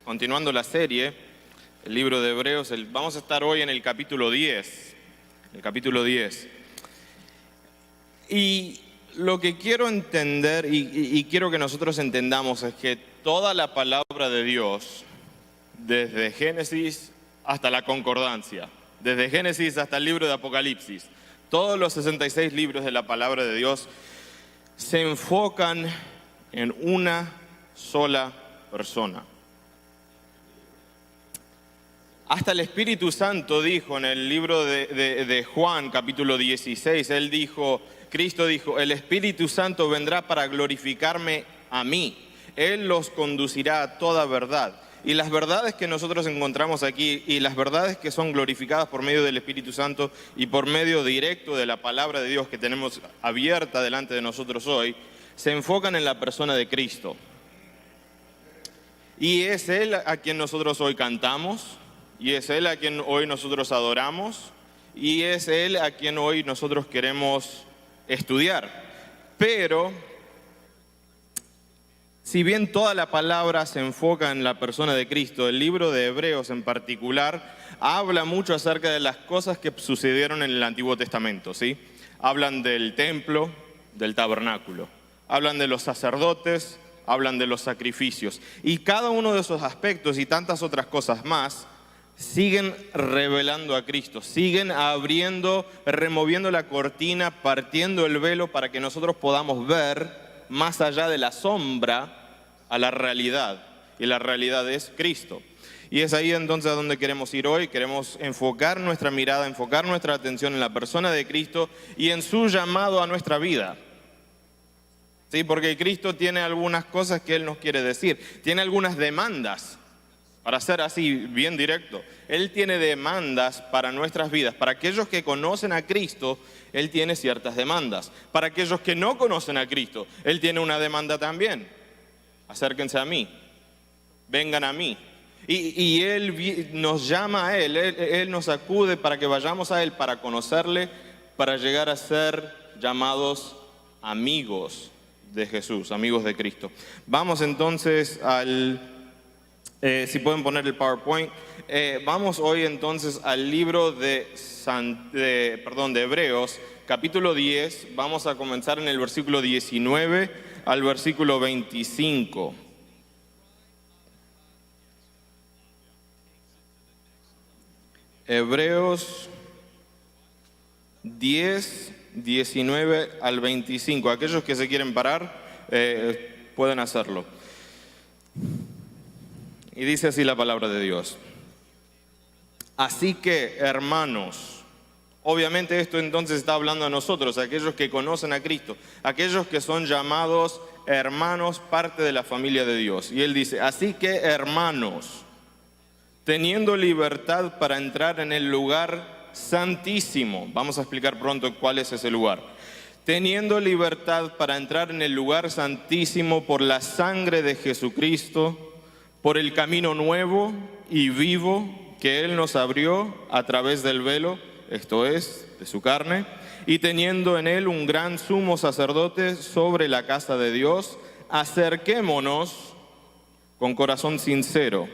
continuando la serie, el libro de Hebreos, vamos a estar hoy en el capítulo 10. El capítulo 10. Y lo que quiero entender y quiero que nosotros entendamos es que toda la palabra de Dios, desde Génesis hasta la Concordancia, desde Génesis hasta el libro de Apocalipsis, todos los 66 libros de la palabra de Dios se enfocan en una sola persona. Hasta el Espíritu Santo dijo en el libro de Juan, capítulo 16, Cristo dijo, el Espíritu Santo vendrá para glorificarme a mí. Él los conducirá a toda verdad. Y las verdades que nosotros encontramos aquí y las verdades que son glorificadas por medio del Espíritu Santo y por medio directo de la palabra de Dios que tenemos abierta delante de nosotros hoy, se enfocan en la persona de Cristo. Y es Él a quien nosotros hoy cantamos, y es Él a quien hoy nosotros adoramos, y es Él a quien hoy nosotros queremos estudiar. Pero, si bien toda la palabra se enfoca en la persona de Cristo, el libro de Hebreos en particular habla mucho acerca de las cosas que sucedieron en el Antiguo Testamento, ¿sí? Hablan del templo, del tabernáculo, hablan de los sacerdotes, hablan de los sacrificios. Y cada uno de esos aspectos y tantas otras cosas más siguen revelando a Cristo, siguen abriendo, removiendo la cortina, partiendo el velo para que nosotros podamos ver más allá de la sombra a la realidad. Y la realidad es Cristo. Y es ahí entonces a donde queremos ir hoy. Queremos enfocar nuestra mirada, enfocar nuestra atención en la persona de Cristo y en su llamado a nuestra vida. Sí, porque Cristo tiene algunas cosas que Él nos quiere decir. Tiene algunas demandas. Para ser así bien directo, Él tiene demandas para nuestras vidas. Para aquellos que conocen a Cristo, Él tiene ciertas demandas. Para aquellos que no conocen a Cristo, Él tiene una demanda también. Acérquense a mí, vengan a mí. Y Él nos llama a Él nos acude para que vayamos a Él, para conocerle, para llegar a ser llamados amigos de Jesús, amigos de Cristo. Vamos entonces si pueden poner el PowerPoint, vamos hoy entonces al libro de Hebreos, capítulo 10, vamos a comenzar en el versículo 19 al versículo 25. Hebreos 10, 19 al 25. Aquellos que se quieren parar, pueden hacerlo. Y dice así la palabra de Dios. Así que, hermanos, obviamente esto entonces está hablando a nosotros, a aquellos que conocen a Cristo, aquellos que son llamados hermanos, parte de la familia de Dios. Y Él dice, así que, hermanos, teniendo libertad para entrar en el lugar santísimo, vamos a explicar pronto cuál es ese lugar. Teniendo libertad para entrar en el lugar santísimo por la sangre de Jesucristo, por el camino nuevo y vivo que Él nos abrió a través del velo, esto es, de su carne, y teniendo en Él un gran sumo sacerdote sobre la casa de Dios, acerquémonos con corazón sincero,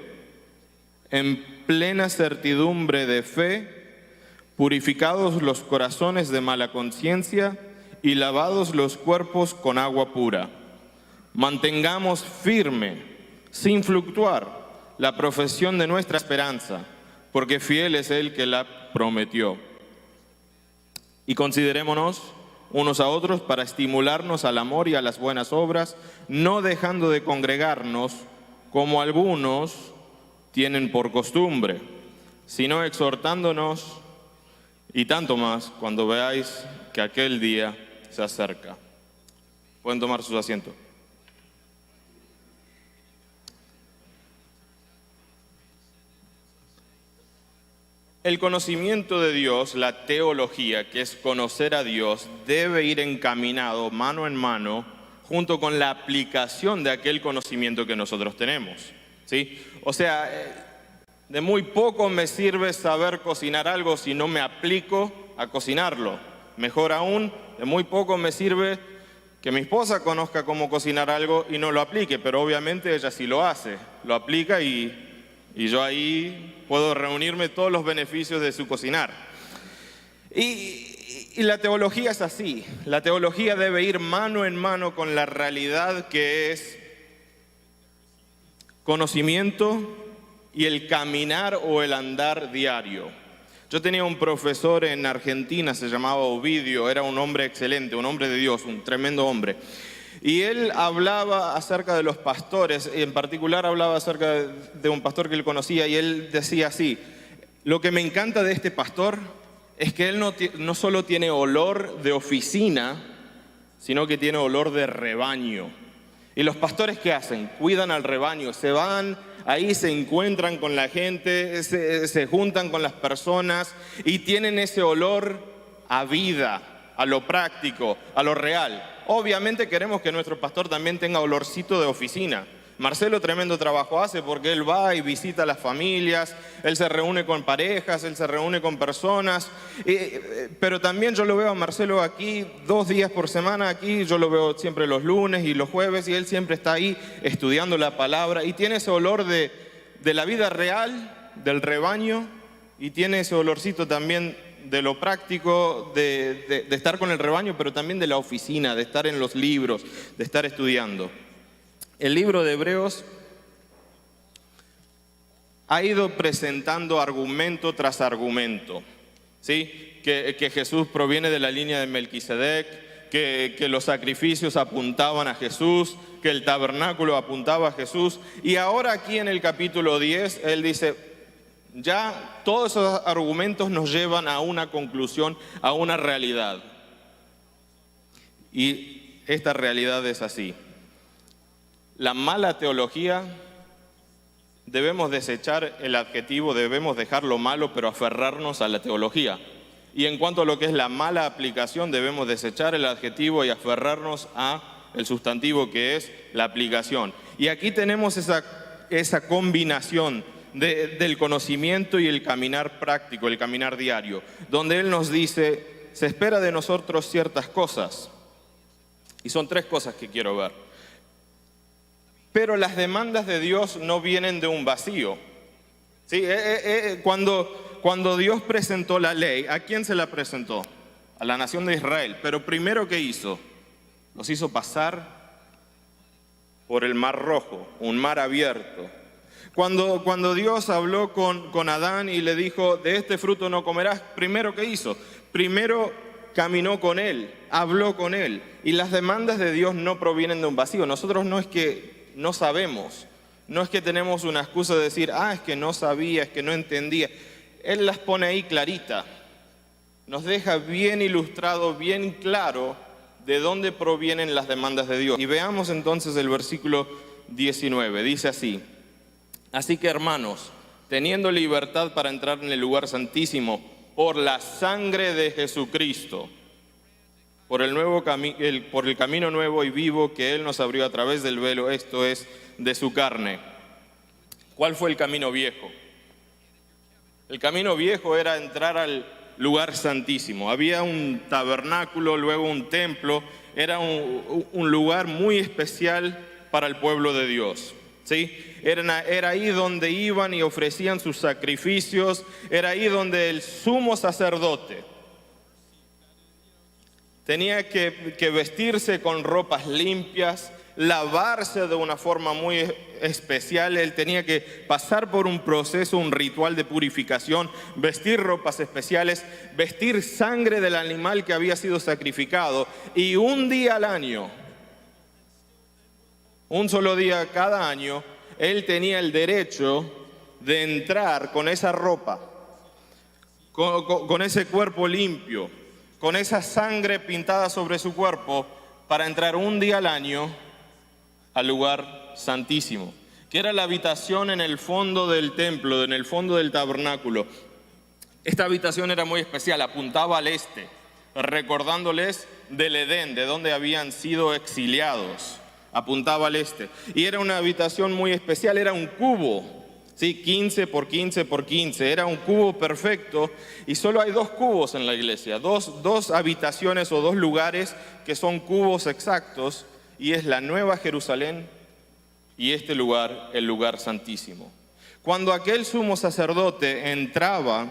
en plena certidumbre de fe, purificados los corazones de mala conciencia y lavados los cuerpos con agua pura. Mantengamos firme, sin fluctuar, la profesión de nuestra esperanza, porque fiel es Él que la prometió. Y considerémonos unos a otros para estimularnos al amor y a las buenas obras, no dejando de congregarnos, como algunos tienen por costumbre, sino exhortándonos, y tanto más cuando veáis que aquel día se acerca. Pueden tomar sus asientos. El conocimiento de Dios, la teología, que es conocer a Dios, debe ir encaminado mano en mano junto con la aplicación de aquel conocimiento que nosotros tenemos, ¿sí? O sea, de muy poco me sirve saber cocinar algo si no me aplico a cocinarlo. Mejor aún, de muy poco me sirve que mi esposa conozca cómo cocinar algo y no lo aplique, pero obviamente ella sí lo hace, lo aplica y Y yo ahí puedo reunirme todos los beneficios de su cocinar. Y la teología es así. La teología debe ir mano en mano con la realidad que es conocimiento y el caminar o el andar diario. Yo tenía un profesor en Argentina, se llamaba Ovidio, era un hombre excelente, un hombre de Dios, un tremendo hombre. Y él hablaba acerca de los pastores, y en particular hablaba acerca de un pastor que él conocía, y él decía así: lo que me encanta de este pastor es que él no solo tiene olor de oficina, sino que tiene olor de rebaño. Y los pastores, ¿qué hacen? Cuidan al rebaño, se van, ahí se encuentran con la gente, se juntan con las personas y tienen ese olor a vida, a lo práctico, a lo real. Obviamente queremos que nuestro pastor también tenga olorcito de oficina. Marcelo tremendo trabajo hace porque él va y visita a las familias, él se reúne con parejas, él se reúne con personas, pero también yo lo veo a Marcelo aquí 2 días por semana, aquí yo lo veo siempre los lunes y los jueves, y él siempre está ahí estudiando la palabra y tiene ese olor de la vida real, del rebaño, y tiene ese olorcito también de lo práctico, de estar con el rebaño, pero también de la oficina, de estar en los libros, de estar estudiando. El libro de Hebreos ha ido presentando argumento tras argumento, ¿sí? Que Jesús proviene de la línea de Melquisedec, que los sacrificios apuntaban a Jesús, que el tabernáculo apuntaba a Jesús. Y ahora aquí en el capítulo 10, él dice, ya todos esos argumentos nos llevan a una conclusión, a una realidad. Y esta realidad es así. La mala teología, debemos desechar el adjetivo, debemos dejar lo malo, pero aferrarnos a la teología. Y en cuanto a lo que es la mala aplicación, debemos desechar el adjetivo y aferrarnos a el sustantivo, que es la aplicación. Y aquí tenemos esa combinación del conocimiento y el caminar práctico, el caminar diario, donde Él nos dice, se espera de nosotros ciertas cosas. Y son 3 cosas que quiero ver. Pero las demandas de Dios no vienen de un vacío. ¿Sí? Cuando Dios presentó la ley, ¿a quién se la presentó? A la nación de Israel. Pero primero, ¿qué hizo? Los hizo pasar por el Mar Rojo, un mar abierto. Cuando Dios habló con Adán y le dijo, de este fruto no comerás, primero, ¿qué hizo? Primero caminó con él, habló con él. Y las demandas de Dios no provienen de un vacío. Nosotros no es que no sabemos, no es que tenemos una excusa de decir, es que no sabía, es que no entendía. Él las pone ahí clarita, nos deja bien ilustrado, bien claro de dónde provienen las demandas de Dios. Y veamos entonces el versículo 19, dice así: así que, hermanos, teniendo libertad para entrar en el lugar santísimo por la sangre de Jesucristo, por el camino nuevo y vivo que Él nos abrió a través del velo, esto es, de su carne. ¿Cuál fue el camino viejo? El camino viejo era entrar al lugar santísimo. Había un tabernáculo, luego un templo, era un lugar muy especial para el pueblo de Dios. ¿Sí? Era ahí donde iban y ofrecían sus sacrificios, era ahí donde el sumo sacerdote tenía que vestirse con ropas limpias, lavarse de una forma muy especial. Él tenía que pasar por un proceso, un ritual de purificación, vestir ropas especiales, vestir sangre del animal que había sido sacrificado. Y un día al año, un solo día cada año, él tenía el derecho de entrar con esa ropa, con ese cuerpo limpio, con esa sangre pintada sobre su cuerpo, para entrar un día al año al lugar santísimo, que era la habitación en el fondo del templo, en el fondo del tabernáculo. Esta habitación era muy especial, apuntaba al este, recordándoles del Edén, de donde habían sido exiliados. Apuntaba al este. Y era una habitación muy especial, era un cubo, ¿sí? 15 por 15 por 15, era un cubo perfecto. Y solo hay 2 cubos en la iglesia, dos habitaciones o 2 lugares que son cubos exactos, y es la Nueva Jerusalén y este lugar, el lugar santísimo. Cuando aquel sumo sacerdote entraba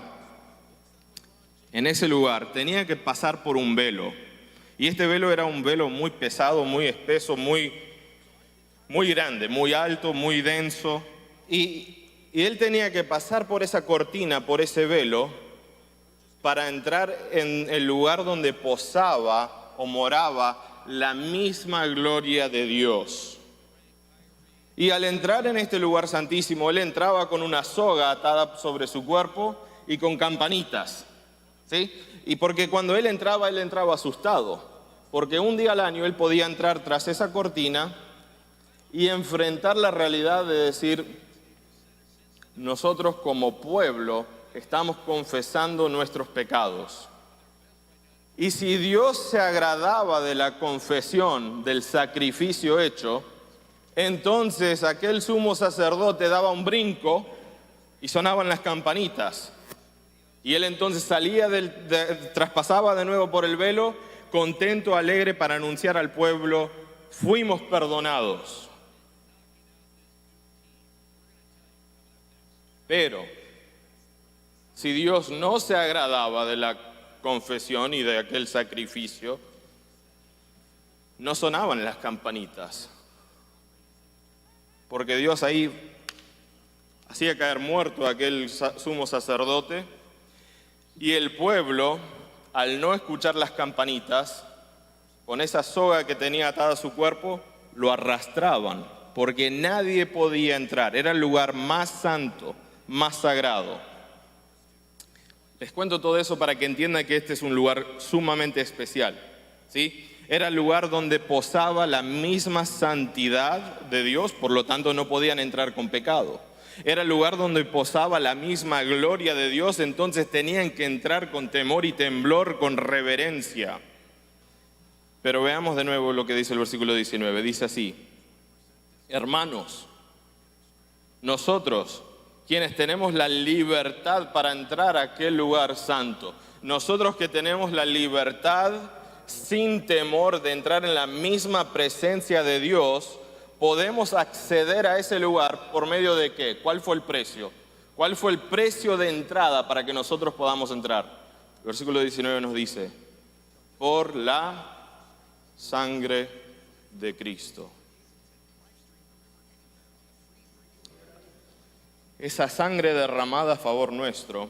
en ese lugar, tenía que pasar por un velo. Y este velo era un velo muy pesado, muy espeso, muy grande, muy alto, muy denso. Y él tenía que pasar por esa cortina, por ese velo, para entrar en el lugar donde posaba o moraba la misma gloria de Dios. Y al entrar en este lugar santísimo, él entraba con una soga atada sobre su cuerpo y con campanitas, ¿sí? Y porque cuando él entraba asustado, porque un día al año él podía entrar tras esa cortina y enfrentar la realidad de decir: nosotros como pueblo estamos confesando nuestros pecados. Y si Dios se agradaba de la confesión, del sacrificio hecho, entonces aquel sumo sacerdote daba un brinco y sonaban las campanitas. Y él entonces salía traspasaba de nuevo por el velo, contento, alegre, para anunciar al pueblo: fuimos perdonados. Pero si Dios no se agradaba de la confesión y de aquel sacrificio, no sonaban las campanitas, porque Dios ahí hacía caer muerto a aquel sumo sacerdote, y el pueblo, al no escuchar las campanitas, con esa soga que tenía atada a su cuerpo, lo arrastraban, porque nadie podía entrar. Era el lugar más santo, más sagrado. Les cuento todo eso para que entiendan que este es un lugar sumamente especial, ¿sí? Era el lugar donde posaba la misma santidad de Dios, por lo tanto no podían entrar con pecado. Era el lugar donde posaba la misma gloria de Dios, entonces tenían que entrar con temor y temblor, con reverencia. Pero veamos de nuevo lo que dice el versículo 19. Dice así: hermanos, nosotros, quienes tenemos la libertad para entrar a aquel lugar santo, nosotros que tenemos la libertad sin temor de entrar en la misma presencia de Dios, podemos acceder a ese lugar por medio de ¿qué? ¿Cuál fue el precio? ¿Cuál fue el precio de entrada para que nosotros podamos entrar? El versículo 19 nos dice: por la sangre de Cristo. Esa sangre derramada a favor nuestro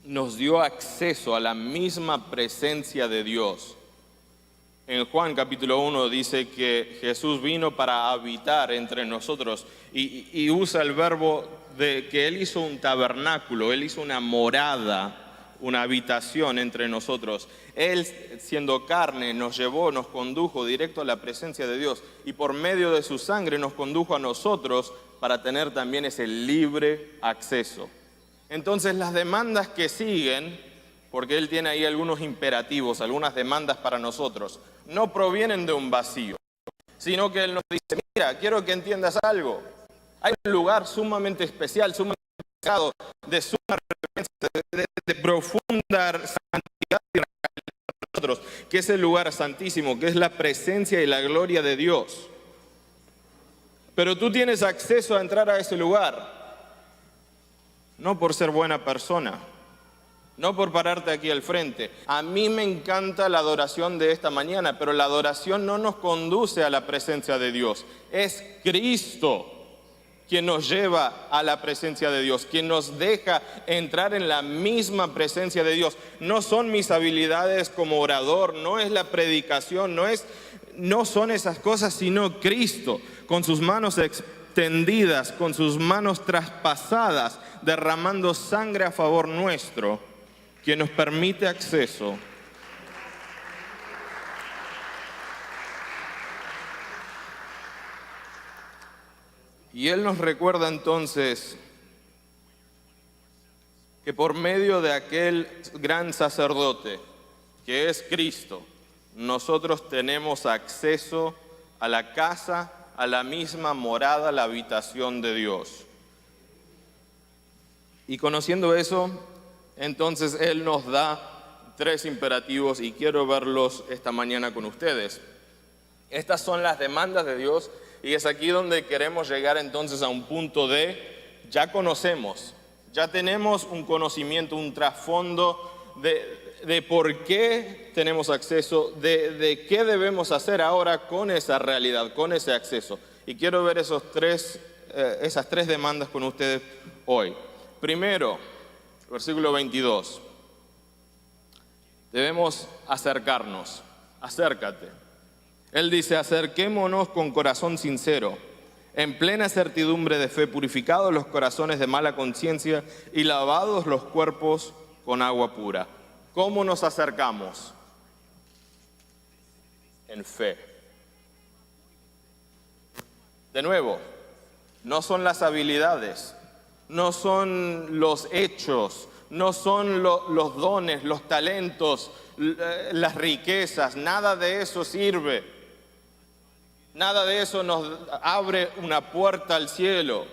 nos dio acceso a la misma presencia de Dios. En Juan capítulo 1 dice que Jesús vino para habitar entre nosotros y usa el verbo de que Él hizo un tabernáculo, Él hizo una morada, una habitación entre nosotros. Él, siendo carne, nos llevó, nos condujo directo a la presencia de Dios, y por medio de su sangre nos condujo a nosotros para tener también ese libre acceso. Entonces las demandas que siguen, porque Él tiene ahí algunos imperativos, algunas demandas para nosotros, no provienen de un vacío, sino que Él nos dice: mira, quiero que entiendas algo. Hay un lugar sumamente especial, sumamente sagrado, de suma reverencia, de profunda santidad para nosotros, que es el lugar santísimo, que es la presencia y la gloria de Dios. Pero tú tienes acceso a entrar a ese lugar, no por ser buena persona, no por pararte aquí al frente. A mí me encanta la adoración de esta mañana, pero la adoración no nos conduce a la presencia de Dios. Es Cristo quien nos lleva a la presencia de Dios, quien nos deja entrar en la misma presencia de Dios. No son mis habilidades como orador, no es la predicación, no son esas cosas, sino Cristo, con sus manos extendidas, con sus manos traspasadas, derramando sangre a favor nuestro, quien nos permite acceso. Y Él nos recuerda entonces que por medio de aquel gran sacerdote, que es Cristo, nosotros tenemos acceso a la casa, a la misma morada, la habitación de Dios. Y conociendo eso, entonces Él nos da 3 imperativos y quiero verlos esta mañana con ustedes. Estas son las demandas de Dios y es aquí donde queremos llegar entonces a un punto de ya conocemos, ya tenemos un conocimiento, un trasfondo de por qué tenemos acceso, de qué debemos hacer ahora con esa realidad, con ese acceso. Y quiero ver esas tres demandas con ustedes hoy. Primero, versículo 22. Debemos acercarnos. Acércate. Él dice, acerquémonos con corazón sincero, en plena certidumbre de fe, purificados los corazones de mala conciencia y lavados los cuerpos con agua pura. ¿Cómo nos acercamos? En fe. De nuevo, no son las habilidades, no son los hechos, no son los dones, los talentos, las riquezas, nada de eso sirve. Nada de eso nos abre una puerta al cielo.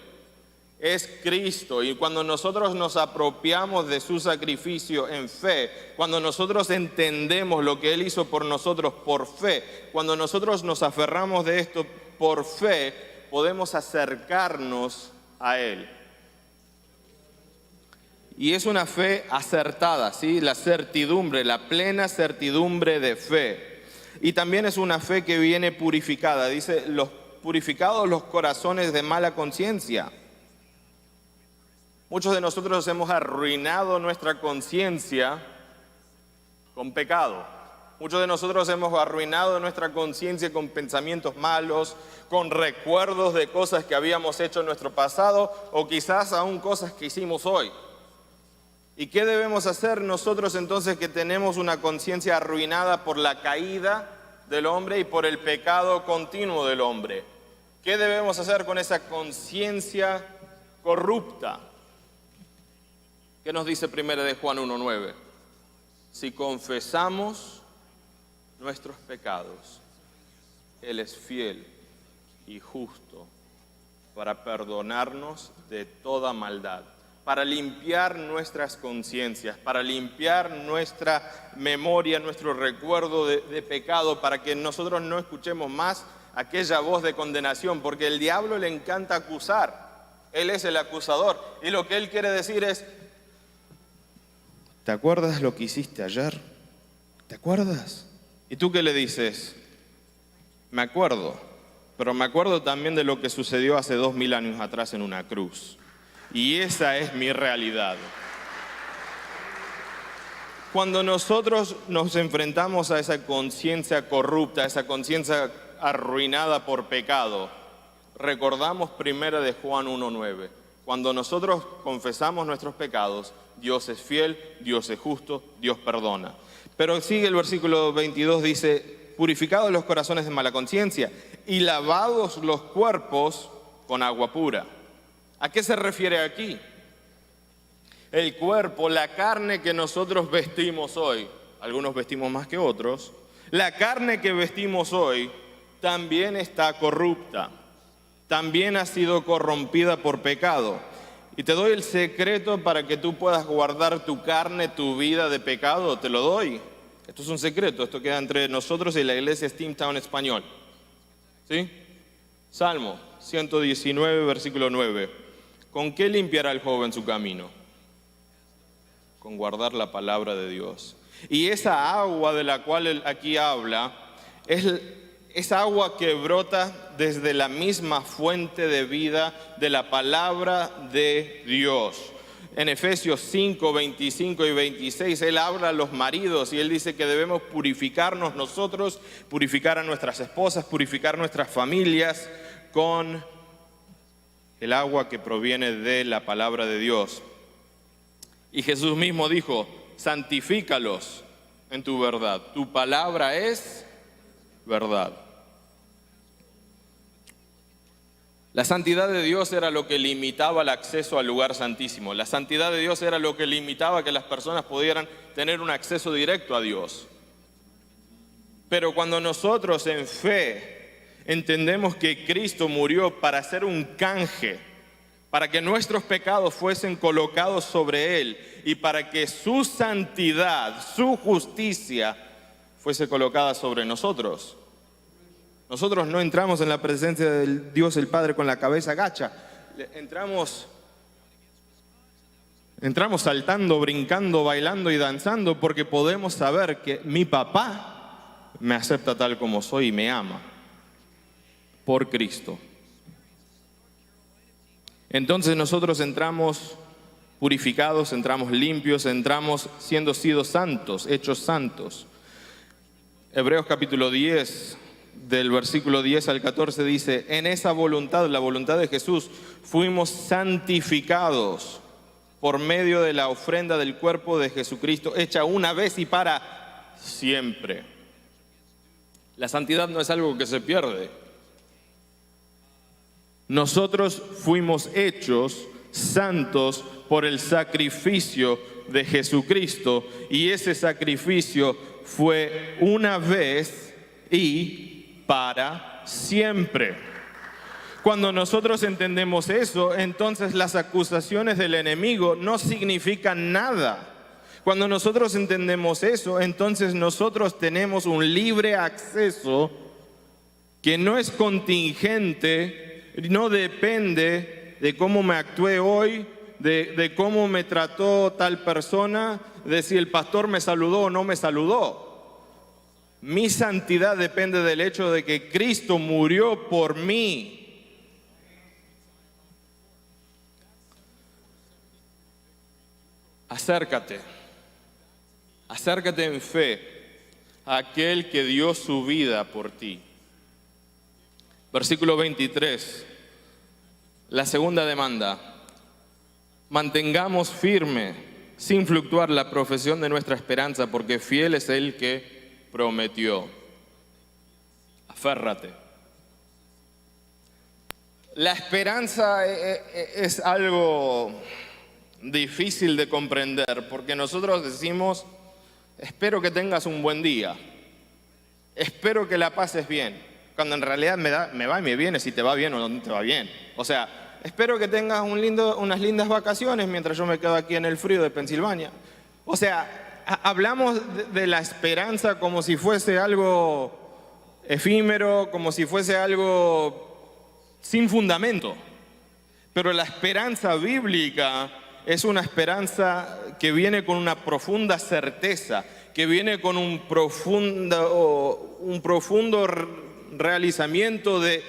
Es Cristo, y cuando nosotros nos apropiamos de su sacrificio en fe, cuando nosotros entendemos lo que Él hizo por nosotros por fe, cuando nosotros nos aferramos de esto por fe, podemos acercarnos a Él. Y es una fe acertada, ¿sí? La certidumbre, la plena certidumbre de fe. Y también es una fe que viene purificada. Dice, purificados los corazones de mala conciencia. Muchos de nosotros hemos arruinado nuestra conciencia con pecado. Muchos de nosotros hemos arruinado nuestra conciencia con pensamientos malos, con recuerdos de cosas que habíamos hecho en nuestro pasado o quizás aún cosas que hicimos hoy. ¿Y qué debemos hacer nosotros entonces que tenemos una conciencia arruinada por la caída del hombre y por el pecado continuo del hombre? ¿Qué debemos hacer con esa conciencia corrupta? ¿Qué nos dice 1 de Juan 1:9? Si confesamos nuestros pecados, Él es fiel y justo para perdonarnos de toda maldad, para limpiar nuestras conciencias, para limpiar nuestra memoria, nuestro recuerdo de pecado, para que nosotros no escuchemos más aquella voz de condenación, porque el diablo le encanta acusar. Él es el acusador, y lo que él quiere decir es, ¿te acuerdas lo que hiciste ayer? ¿Te acuerdas? ¿Y tú qué le dices? Me acuerdo, pero me acuerdo también de lo que sucedió hace 2000 años atrás en una cruz. Y esa es mi realidad. Cuando nosotros nos enfrentamos a esa conciencia corrupta, a esa conciencia arruinada por pecado, recordamos 1 de Juan 1:9. Cuando nosotros confesamos nuestros pecados, Dios es fiel, Dios es justo, Dios perdona. Pero sigue el versículo 22, dice, purificados los corazones de mala conciencia y lavados los cuerpos con agua pura. ¿A qué se refiere aquí? El cuerpo, la carne que nosotros vestimos hoy, algunos vestimos más que otros, la carne que vestimos hoy también está corrupta, también ha sido corrompida por pecado. Y te doy el secreto para que tú puedas guardar tu carne, tu vida de pecado, te lo doy. Esto es un secreto, esto queda entre nosotros y la iglesia Steamtown Español. ¿Sí? Salmo 119, versículo 9. ¿Con qué limpiará el joven su camino? Con guardar la palabra de Dios. Y esa agua de la cual él aquí habla es agua que brota desde la misma fuente de vida de la palabra de Dios. En Efesios 5, 25 y 26, él habla a los maridos y él dice que debemos purificarnos nosotros, purificar a nuestras esposas, purificar nuestras familias con el agua que proviene de la palabra de Dios. Y Jesús mismo dijo, santifícalos en tu verdad. Tu palabra es verdad. La santidad de Dios era lo que limitaba el acceso al lugar santísimo. La santidad de Dios era lo que limitaba que las personas pudieran tener un acceso directo a Dios. Pero cuando nosotros en fe entendemos que Cristo murió para hacer un canje, para que nuestros pecados fuesen colocados sobre Él y para que su santidad, su justicia fuese colocada sobre nosotros. Nosotros no entramos en la presencia del Dios el Padre con la cabeza gacha. Entramos Entramos saltando, brincando, bailando y danzando porque podemos saber que mi papá me acepta tal como soy y me ama por Cristo. Entonces nosotros entramos purificados, entramos limpios, entramos siendo santos, hechos santos. Hebreos capítulo 10, del versículo 10 al 14 dice: en esa voluntad, la voluntad de Jesús, fuimos santificados por medio de la ofrenda del cuerpo de Jesucristo, hecha una vez y para siempre. La santidad no es algo que se pierde. Nosotros fuimos hechos santos por el sacrificio de Jesucristo, y ese sacrificio fue una vez y para siempre. Cuando nosotros entendemos eso, entonces las acusaciones del enemigo no significan nada. Cuando nosotros entendemos eso, entonces nosotros tenemos un libre acceso que no es contingente, no depende de cómo me actué hoy, de cómo me trató tal persona, de si el pastor me saludó o no me saludó. Mi santidad depende del hecho de que Cristo murió por mí. Acércate en fe a aquel que dio su vida por ti. Versículo 23, la segunda demanda: mantengamos firme, sin fluctuar, la profesión de nuestra esperanza, porque fiel es el que prometió. Aférrate. La esperanza es algo difícil de comprender, porque nosotros decimos: espero que tengas un buen día, espero que la pases bien, cuando en realidad me va y me viene si te va bien o no te va bien. O sea, espero que tengas unas lindas vacaciones mientras yo me quedo aquí en el frío de Pensilvania. O sea, hablamos de la esperanza como si fuese algo efímero, como si fuese algo sin fundamento. Pero la esperanza bíblica es una esperanza que viene con una profunda certeza, que viene con un profundo realizamiento de: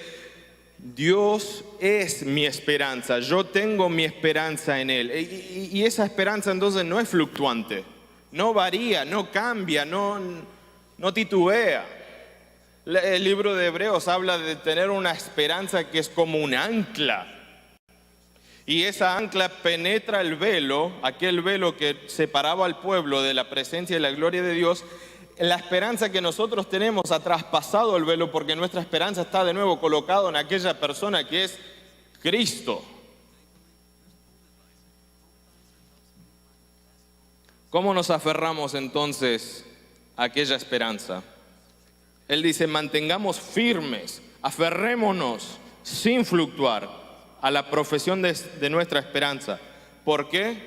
Dios es mi esperanza, yo tengo mi esperanza en Él. Y esa esperanza entonces no es fluctuante, no varía, no cambia, no titubea. El libro de Hebreos habla de tener una esperanza que es como un ancla. Y esa ancla penetra el velo, aquel velo que separaba al pueblo de la presencia y la gloria de Dios. La esperanza que nosotros tenemos ha traspasado el velo, porque nuestra esperanza está de nuevo colocada en aquella persona que es Cristo. ¿Cómo nos aferramos entonces a aquella esperanza? Él dice: mantengamos firmes, aferrémonos sin fluctuar a la profesión de nuestra esperanza. ¿Por qué?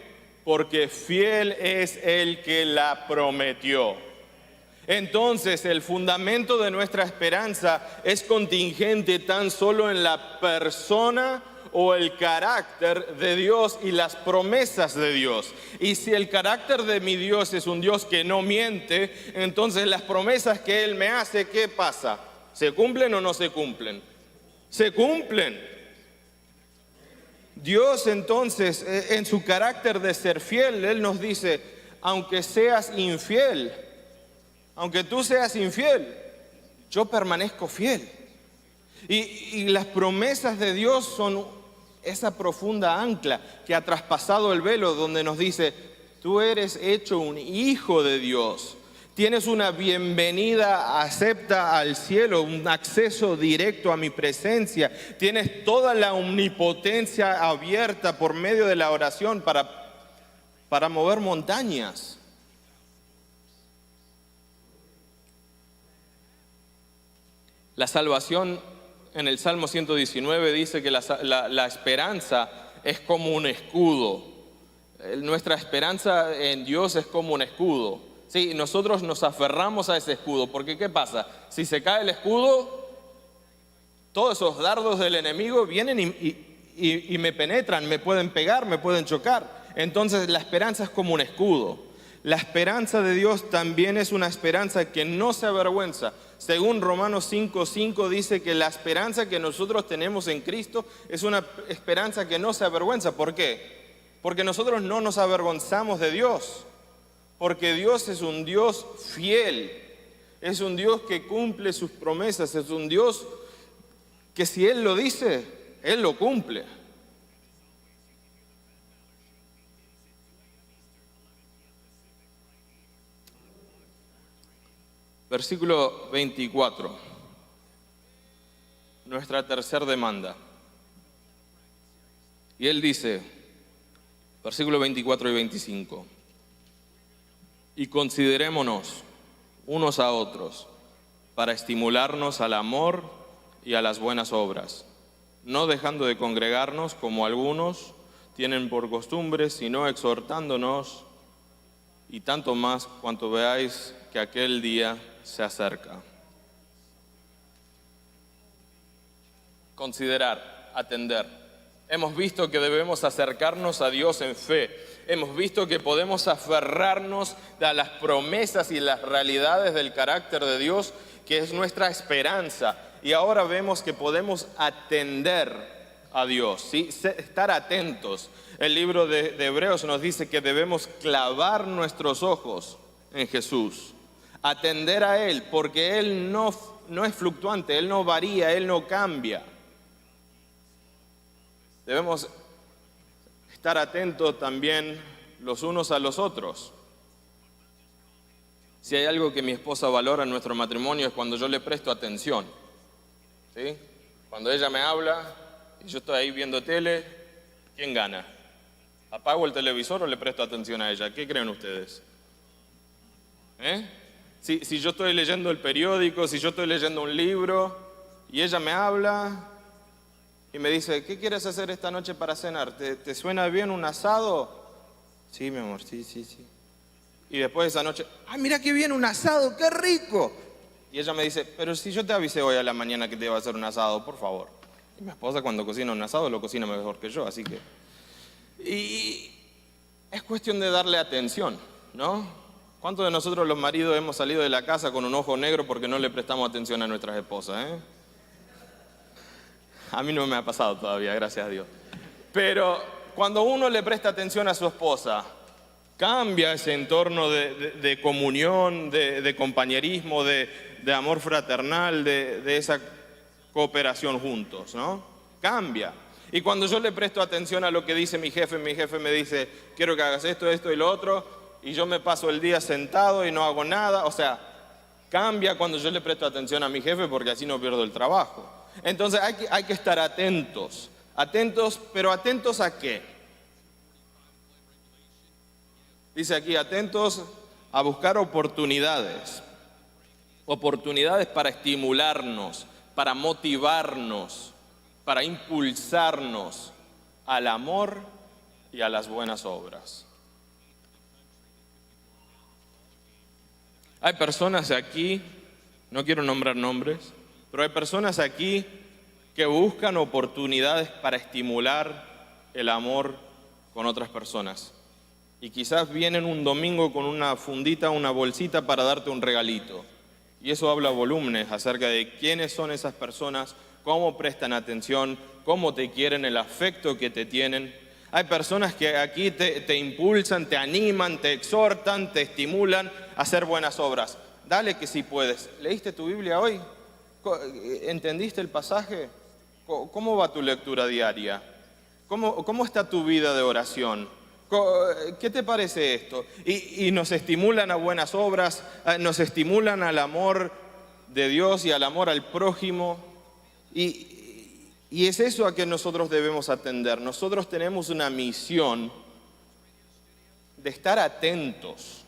Porque fiel es el que la prometió. Entonces, el fundamento de nuestra esperanza es contingente tan solo en la persona o el carácter de Dios y las promesas de Dios. Y si el carácter de mi Dios es un Dios que no miente, entonces las promesas que Él me hace, ¿qué pasa? ¿Se cumplen o no se cumplen? Se cumplen. Dios entonces, en su carácter de ser fiel, Él nos dice: aunque seas infiel, aunque tú seas infiel, yo permanezco fiel. Y las promesas de Dios son esa profunda ancla que ha traspasado el velo, donde nos dice: tú eres hecho un hijo de Dios. Tienes una bienvenida acepta al cielo, un acceso directo a mi presencia. Tienes toda la omnipotencia abierta por medio de la oración para mover montañas. La salvación, en el Salmo 119 dice que la esperanza es como un escudo. Nuestra esperanza en Dios es como un escudo. Sí, nosotros nos aferramos a ese escudo, porque ¿qué pasa? Si se cae el escudo, todos esos dardos del enemigo vienen y me penetran, me pueden pegar, me pueden chocar. Entonces la esperanza es como un escudo. La esperanza de Dios también es una esperanza que no se avergüenza. Según Romanos 5:5 dice que la esperanza que nosotros tenemos en Cristo es una esperanza que no se avergüenza. ¿Por qué? Porque nosotros no nos avergonzamos de Dios. Porque Dios es un Dios fiel. Es un Dios que cumple sus promesas. Es un Dios que si Él lo dice, Él lo cumple. Versículo 24, nuestra tercera demanda. Y él dice, versículos 24 y 25, y considerémonos unos a otros para estimularnos al amor y a las buenas obras, no dejando de congregarnos como algunos tienen por costumbre, sino exhortándonos, y tanto más cuanto veáis que aquel día se acerca. Considerar, atender. Hemos visto que debemos acercarnos a Dios en fe. Hemos visto que podemos aferrarnos a las promesas y las realidades del carácter de Dios, que es nuestra esperanza. Y ahora vemos que podemos atender a Dios, ¿sí? Estar atentos. El libro de Hebreos nos dice que debemos clavar nuestros ojos en Jesús. Atender a Él, porque Él no es fluctuante, Él no varía, Él no cambia. Debemos estar atentos también los unos a los otros. Si hay algo que mi esposa valora en nuestro matrimonio es cuando yo le presto atención, ¿sí? Cuando ella me habla y yo estoy ahí viendo tele, ¿quién gana? ¿Apago el televisor o le presto atención a ella? ¿Qué creen ustedes? Si yo estoy leyendo el periódico, si yo estoy leyendo un libro y ella me habla y me dice, ¿qué quieres hacer esta noche para cenar? ¿Te suena bien un asado? Sí, mi amor, sí. Y después esa noche, ¡ay, mira qué bien un asado, qué rico! Y ella me dice, pero si yo te avisé hoy a la mañana que te iba a hacer un asado, por favor. Y mi esposa cuando cocina un asado lo cocina mejor que yo, así que... Y es cuestión de darle atención, ¿no? ¿Cuántos de nosotros los maridos hemos salido de la casa con un ojo negro porque no le prestamos atención a nuestras esposas? A mí no me ha pasado todavía, gracias a Dios. Pero cuando uno le presta atención a su esposa, cambia ese entorno de comunión, de compañerismo, de amor fraternal, de esa cooperación juntos, ¿no? Cambia. Y cuando yo le presto atención a lo que dice mi jefe me dice, quiero que hagas esto y lo otro, y yo me paso el día sentado y no hago nada. O sea, cambia cuando yo le presto atención a mi jefe porque así no pierdo el trabajo. Entonces hay que estar atentos, pero ¿atentos a qué? Dice aquí, atentos a buscar oportunidades para estimularnos, para motivarnos, para impulsarnos al amor y a las buenas obras. Hay personas aquí, no quiero nombrar nombres, pero hay personas aquí que buscan oportunidades para estimular el amor con otras personas. Y quizás vienen un domingo con una fundita, una bolsita para darte un regalito. Y eso habla volúmenes acerca de quiénes son esas personas, cómo prestan atención, cómo te quieren, el afecto que te tienen. Hay personas que aquí te impulsan, te animan, te exhortan, te estimulan a hacer buenas obras. Dale que sí puedes. ¿Leíste tu Biblia hoy? ¿Entendiste el pasaje? ¿Cómo va tu lectura diaria? ¿Cómo está tu vida de oración? ¿Qué te parece esto? Y nos estimulan a buenas obras, nos estimulan al amor de Dios y al amor al prójimo. Y es eso a que nosotros debemos atender. Nosotros tenemos una misión de estar atentos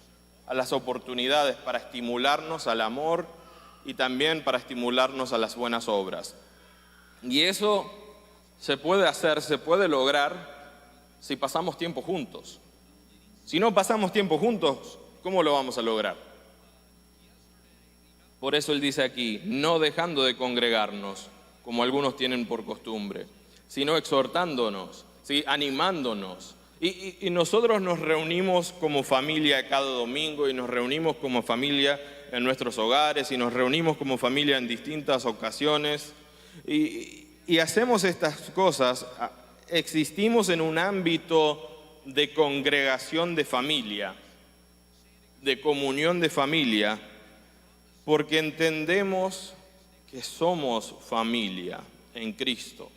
a las oportunidades para estimularnos al amor y también para estimularnos a las buenas obras. Y eso se puede hacer, se puede lograr si pasamos tiempo juntos. Si no pasamos tiempo juntos, ¿cómo lo vamos a lograr? Por eso él dice aquí, no dejando de congregarnos, como algunos tienen por costumbre, sino exhortándonos, ¿sí? Animándonos. Y nosotros nos reunimos como familia cada domingo y nos reunimos como familia en nuestros hogares y nos reunimos como familia en distintas ocasiones y hacemos estas cosas. Existimos en un ámbito de congregación de familia, de comunión de familia, porque entendemos que somos familia en Cristo.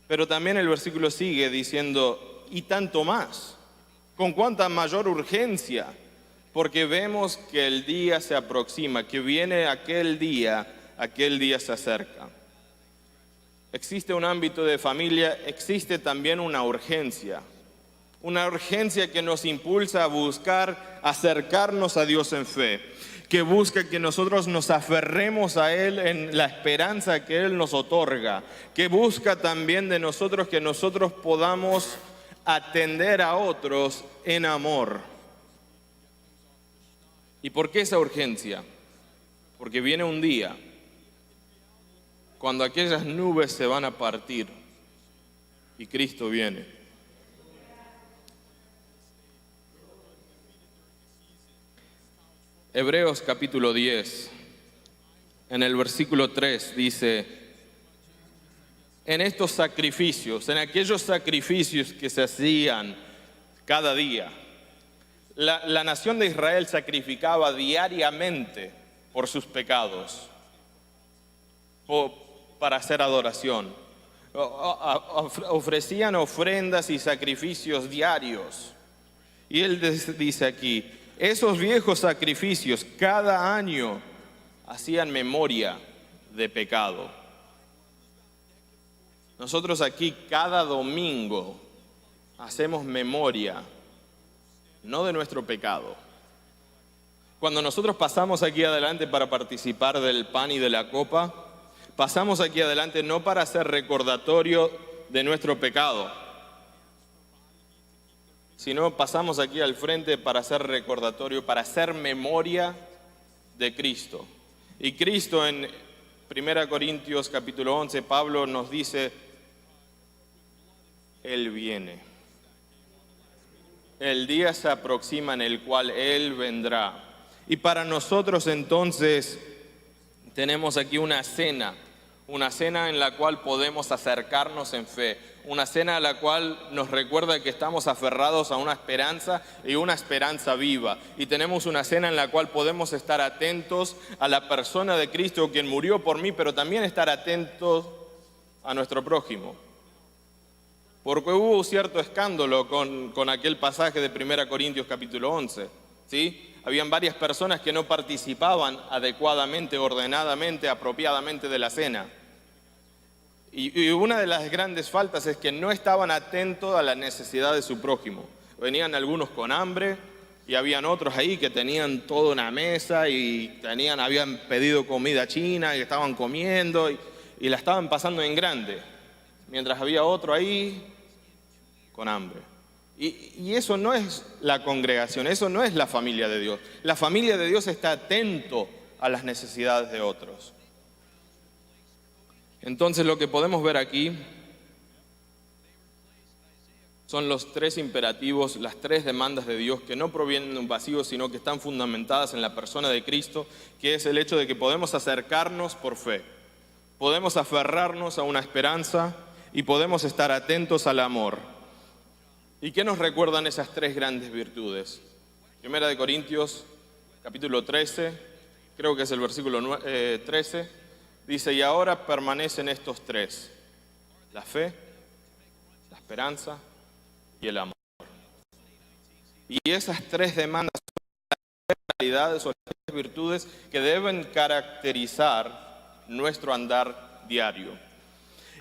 Pero también el versículo sigue diciendo, y tanto más, con cuánta mayor urgencia, porque vemos que el día se aproxima, que viene aquel día se acerca. Existe un ámbito de familia, existe también una urgencia que nos impulsa a buscar acercarnos a Dios en fe, que busca que nosotros nos aferremos a Él en la esperanza que Él nos otorga, que busca también de nosotros que nosotros podamos atender a otros en amor. ¿Y por qué esa urgencia? Porque viene un día cuando aquellas nubes se van a partir y Cristo viene. Hebreos capítulo 10, en el versículo 3 dice, en estos sacrificios, en aquellos sacrificios que se hacían cada día, la nación de Israel sacrificaba diariamente por sus pecados, para hacer adoración. Ofrecían ofrendas y sacrificios diarios. Y él dice aquí, esos viejos sacrificios cada año hacían memoria de pecado. Nosotros aquí cada domingo hacemos memoria, no de nuestro pecado. Cuando nosotros pasamos aquí adelante para participar del pan y de la copa, pasamos aquí adelante no para hacer recordatorio de nuestro pecado, sino pasamos aquí al frente para hacer recordatorio, para hacer memoria de Cristo. Y Cristo en 1 Corintios capítulo 11, Pablo nos dice, Él viene. El día se aproxima en el cual Él vendrá. Y para nosotros entonces tenemos aquí una cena en la cual podemos acercarnos en fe, una cena a la cual nos recuerda que estamos aferrados a una esperanza y una esperanza viva. Y tenemos una cena en la cual podemos estar atentos a la persona de Cristo, quien murió por mí, pero también estar atentos a nuestro prójimo. Porque hubo cierto escándalo con aquel pasaje de 1 Corintios capítulo 11, ¿sí? Habían varias personas que no participaban adecuadamente, ordenadamente, apropiadamente de la cena. Y una de las grandes faltas es que no estaban atentos a la necesidad de su prójimo. Venían algunos con hambre y habían otros ahí que tenían toda una mesa y habían pedido comida china y estaban comiendo y la estaban pasando en grande. Mientras había otro ahí con hambre. Y eso no es la congregación, eso no es la familia de Dios. La familia de Dios está atento a las necesidades de otros. Entonces lo que podemos ver aquí son los tres imperativos, las tres demandas de Dios que no provienen de un vacío, sino que están fundamentadas en la persona de Cristo, que es el hecho de que podemos acercarnos por fe, podemos aferrarnos a una esperanza y podemos estar atentos al amor. ¿Y qué nos recuerdan esas tres grandes virtudes? 1 Corintios capítulo 13, creo que es el versículo 13, dice, y ahora permanecen estos tres, la fe, la esperanza y el amor. Y esas tres demandas son las realidades o las tres virtudes que deben caracterizar nuestro andar diario.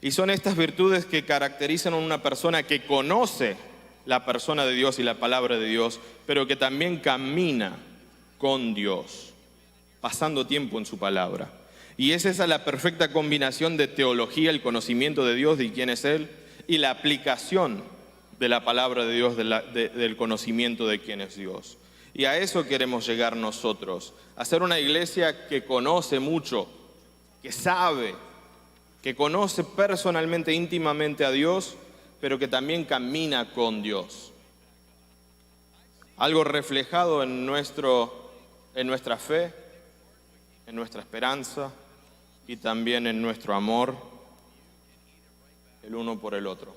Y son estas virtudes que caracterizan a una persona que conoce la persona de Dios y la palabra de Dios, pero que también camina con Dios, pasando tiempo en su palabra. Y es esa la perfecta combinación de teología, el conocimiento de Dios, de quién es Él, y la aplicación de la palabra de Dios, del conocimiento de quién es Dios. Y a eso queremos llegar nosotros, a ser una iglesia que conoce mucho, que sabe, que conoce personalmente, íntimamente a Dios, pero que también camina con Dios. Algo reflejado en nuestra fe, en nuestra esperanza y también en nuestro amor el uno por el otro.